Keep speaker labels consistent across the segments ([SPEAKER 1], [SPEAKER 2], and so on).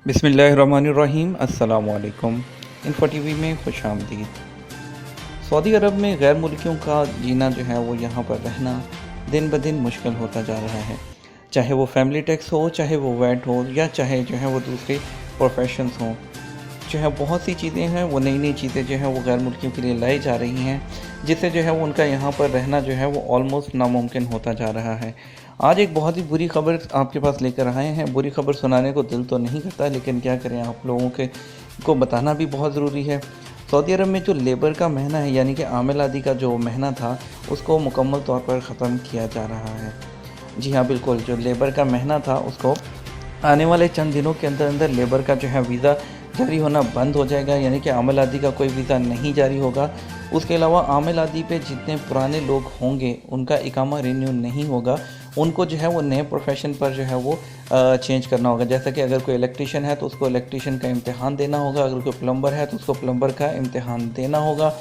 [SPEAKER 1] बिस्मिल्लाहिर्रहमानिर्रहीम। अस्सलामु अलैकुम। इन्फो टीवी में खुश आमदीद। सऊदी अरब में गैर मुल्कियों का जीना जो है वो यहाँ पर रहना दिन ब दिन मुश्किल होता जा रहा है। चाहे वो फैमिली टैक्स हो, चाहे वो वैट हो, या चाहे जो है वो दूसरे प्रोफेशंस हों, जो है बहुत सी चीज़ें हैं, वो नई नई चीज़ें जो है वो गैर मुल्कियों के लिए लाई जा रही हैं, जिससे जो है वो उनका यहाँ पर रहना जो है वो ऑलमोस्ट नामुमकिन होता जा रहा है। आज एक बहुत ही बुरी खबर आपके पास लेकर आए हैं। बुरी खबर सुनाने को दिल तो नहीं करता, लेकिन क्या करें, आप लोगों के को बताना भी बहुत ज़रूरी है। सऊदी अरब में जो लेबर का महीना है, यानी कि आमिल आदि का जो महीना था, उसको मुकम्मल तौर पर ख़त्म किया जा रहा है। जी हाँ, बिल्कुल, जो लेबर का महीना था उसको आने वाले चंद दिनों के अंदर अंदर लेबर का जो है वीज़ा जारी होना बंद हो जाएगा, यानी कि आमिल आदि का कोई वीज़ा नहीं जारी होगा। उसके अलावा आमिल आदि पे जितने पुराने लोग होंगे उनका इकामा रिन्यू नहीं होगा, उनको जो है वो नए प्रोफेशन पर जो है वो चेंज करना होगा। जैसा कि अगर कोई इलेक्ट्रीशियन है तो उसको इलेक्ट्रीशियन का इम्तिहान देना होगा, अगर कोई प्लम्बर है तो उसको प्लम्बर का इम्तिहान देना होगा,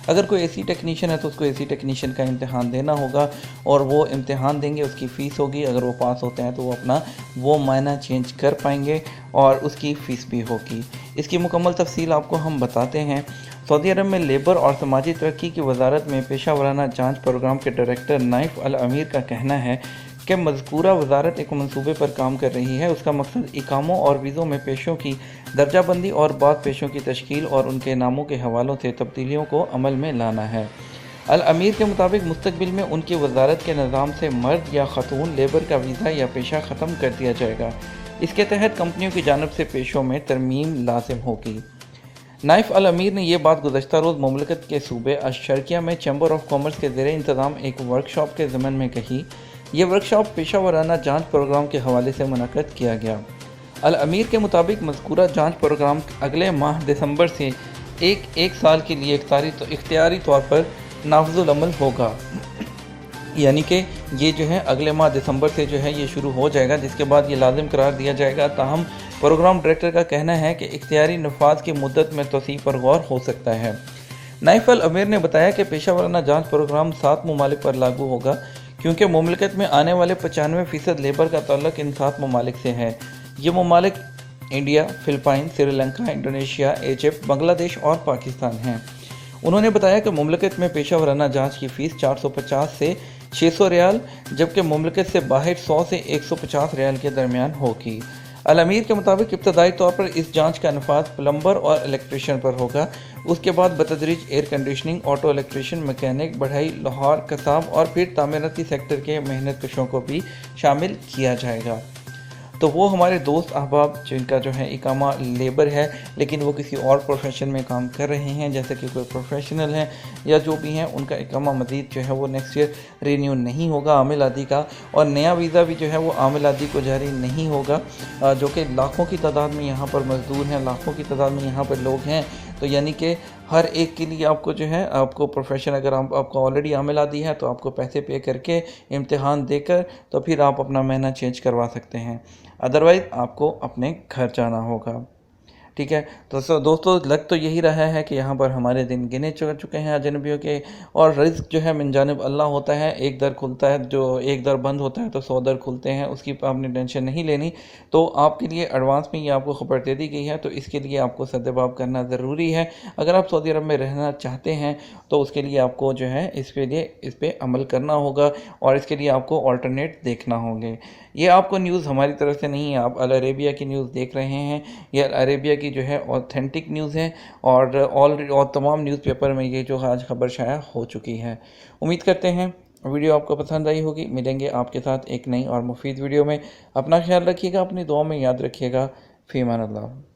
[SPEAKER 1] अगर कोई एसी टेक्नीशियन है तो उसको एसी टेक्नीशियन का इम्तिहान देना होगा, और वो इम्तिहान देंगे, उसकी फ़ीस होगी। अगर वो पास होते हैं तो वो अपना वो मायना चेंज कर पाएंगे और उसकी फ़ीस भी होगी। इसकी मुकम्मल तफसील आपको हम बताते हैं। सऊदी अरब में लेबर और समाजी तरक्की की वजारत में पेशा वराना जाँच प्रोग्राम के डायरेक्टर नाइफ अल अमीर का कहना है कि मज़कूरा वजारत एक मंसूबे पर काम कर रही है। उसका मकसद इकामों और वीज़ों में पेशों की दर्जाबंदी और बाद पेशों की तश्कील और उनके नामों के हवालों से तब्दीलियों को अमल में लाना है। अल अमीर के मुताबिक मुस्तकबिल में उनकी वजारत के निज़ाम से मर्द या ख़तून लेबर का वीज़ा या पेशा ख़त्म कर दिया जाएगा। इसके तहत कंपनियों की जानब से पेशों में तरमीम लाजिम होगी। नाइफ अल अमीर ने यह बात गुज़श्ता रोज़ मुमलकत के सूबे अशर्किया में चैम्बर ऑफ कॉमर्स के ज़ेरे इंतज़ाम एक वर्कशॉप के ज़मन में कही। ये वर्कशॉप पेशा वराना जाँच प्रोग्राम के हवाले से मुनक़्क़द किया गया। अल अमीर के मुताबिक मज़कूरा जाँच प्रोग्राम अगले माह दिसंबर से एक साल के लिए इख्तियारी तौर पर नाफिज़ुल अमल होगा, यानी कि ये जो है अगले माह दिसंबर से जो है ये शुरू हो जाएगा, जिसके बाद ये लाजिम करार दिया जाएगा। ताहम प्रोग्राम डायरेक्टर का कहना है कि इख्तियारी नफाज की मुद्दत में तोसी पर गौर हो सकता है। नाइफ अल अमीर ने बताया कि पेशा वराना जाँच प्रोग्राम 7 ममालिक पर लागू होगा, क्योंकि मुमलिकत में आने वाले 95% लेबर का ताल्लुक इन 7 ममालिक से है। ये ममालिक India, Philippine, Sri Lanka, Indonesia, Egypt, Bangladesh और पाकिस्तान हैं। उन्होंने बताया कि मुमलिकत में पेशा वराना जाँच की फ़ीस 450 से 600 रियाल, जबकि मुमलिकत से बाहर 100 से 150 रियाल के दरमियान होगी। अल अमीर के मुताबिक इब्तदाई तौर पर इस जांच का नफाज प्लम्बर और इलेक्ट्रीशियन पर होगा। उसके बाद बतदरीज air conditioning, auto electrician, mechanic, बढ़ई, लोहार, कसाब और फिर तामीराती सेक्टर के मेहनत कशों को भी शामिल किया जाएगा। तो वो हमारे दोस्त अहबाब जिनका जो है इकामा लेबर है, लेकिन वो किसी और प्रोफेशन में काम कर रहे हैं, जैसे कि कोई प्रोफेशनल हैं या जो भी हैं, उनका इकामा मज़ीद जो है वो नेक्स्ट ईयर रीन्यू नहीं होगा आमिल आदि का, और नया वीज़ा भी जो है वो आमिल आदि को जारी नहीं होगा, जो कि लाखों की तादाद में यहाँ पर मज़दूर हैं, लाखों की तादाद में यहाँ पर लोग हैं। तो यानी कि हर एक के लिए आपको जो है आपको प्रोफेशन, अगर आपको ऑलरेडी आमिल आदि है तो आपको पैसे पे करके इम्तिहान देकर तो फिर आप अपना महीना चेंज करवा सकते हैं, अदरवाइज़ आपको अपने घर जाना होगा। ठीक है, तो दोस्तों, लग तो यही रहा है कि यहाँ पर हमारे दिन गिने चुके हैं अजनबियों के, और रिज़्क जो है मिन जानिब अल्लाह होता है। एक दर खुलता है, जो एक दर बंद होता है तो 100 दर खुलते हैं, उसकी आपने टेंशन नहीं लेनी। तो आपके लिए एडवांस में ये आपको खबर दे दी गई है, तो इसके लिए आपको सद्दबाब करना ज़रूरी है। अगर आप सऊदी अरब में रहना चाहते हैं तो उसके लिए आपको जो है इस पर अमल करना होगा, और इसके लिए आपको ऑल्टरनेट देखना होंगे। ये आपको न्यूज़ हमारी तरफ से नहीं है, आप अल अरेबिया की न्यूज़ देख रहे हैं। ये अल अरेबिया की जो है ऑथेंटिक न्यूज़ है, और तमाम न्यूज़पेपर में ये जो आज खबर शाया हो चुकी है। उम्मीद करते हैं वीडियो आपको पसंद आई होगी। मिलेंगे आपके साथ एक नई और मुफीद वीडियो में। अपना ख्याल रखिएगा, अपनी दुआ में याद रखिएगा। फ़ी अमान अल्लाह।